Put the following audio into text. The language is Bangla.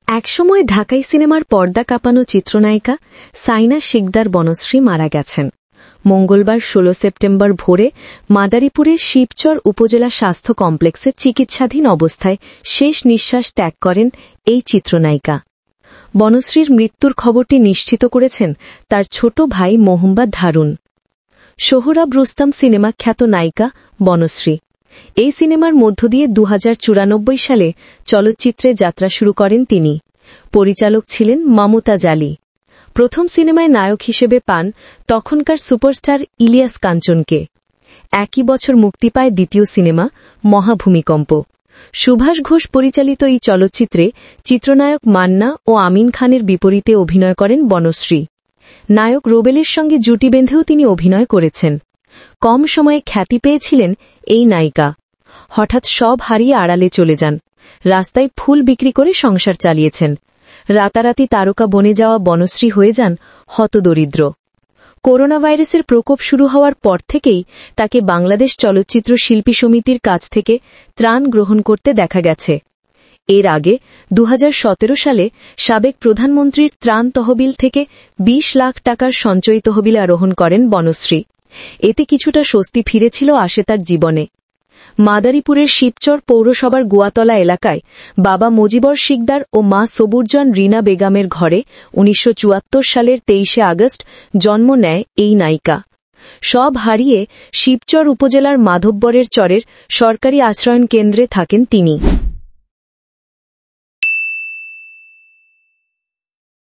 একসময় ঢাকাই সিনেমার পর্দা কাঁপানো চিত্রনায়িকা সাইনা শিকদার বনশ্রী মারা গেছেন। মঙ্গলবার ১৬ সেপ্টেম্বর ভোরে মাদারীপুরের শিবচর উপজেলা স্বাস্থ্য কমপ্লেক্সে চিকিৎসাধীন অবস্থায় শেষ নিঃশ্বাস ত্যাগ করেন এই চিত্রনায়িকা। বনশ্রীর মৃত্যুর খবরটি নিশ্চিত করেছেন তার ছোট ভাই মোহাম্মদ হারুন। সোহরাব রুস্তাম সিনেমা খ্যাত নায়িকা বনশ্রী। এই সিনেমার মধ্য দিয়ে ২০৯৪ সালে চলচ্চিত্রে যাত্রা শুরু করেন তিনি। পরিচালক ছিলেন মমতাজ আলী। প্রথম সিনেমায় নায়ক হিসেবে পান তখনকার সুপারস্টার ইলিয়াস কাঞ্চনকে। একই বছর মুক্তি পায় দ্বিতীয় সিনেমা মহাভূমিকম্প। সুভাষ ঘোষ পরিচালিত এই চলচ্চিত্রে চিত্রনায়ক মান্না ও আমিন খানের বিপরীতে অভিনয় করেন বনশ্রী। নায়ক রোবেলের সঙ্গে জুটি বেঁধেও তিনি অভিনয় করেছেন। কম সময়ে খ্যাতি পেয়েছিলেন এই নায়িকা। হঠাৎ সব হারিয়ে আড়ালে চলে যান। রাস্তায় ফুল বিক্রি করে সংসার চালিয়েছেন। রাতারাতি তারকা বনে যাওয়া বনশ্রী হয়ে যান হতদরিদ্র। করোনা ভাইরাসের প্রকোপ শুরু হওয়ার পর থেকেই তাকে বাংলাদেশ চলচ্চিত্র শিল্পী সমিতির কাছ থেকে ত্রাণ গ্রহণ করতে দেখা গেছে। এর আগে ২০১৭ সালে সাবেক প্রধানমন্ত্রীর ত্রাণ তহবিল থেকে ২০ লাখ টাকার সঞ্চয়ী তহবিল আরোহণ করেন বনশ্রী। এতে কিছুটা স্বস্তি ফিরেছিল আসে তার জীবনে। মাদারীপুরের শিবচর পৌরসভার গুয়াতলা এলাকায় বাবা মজিবর শিকদার ও মা সবুরজান রিনা বেগমের ঘরে ১৯৭৪ সালের ২৩ আগস্ট জন্ম নেয় এই নায়িকা। সব হারিয়ে শিবচর উপজেলার মাধববরের চরের সরকারি আশ্রয়ন কেন্দ্রে থাকেন তিনি।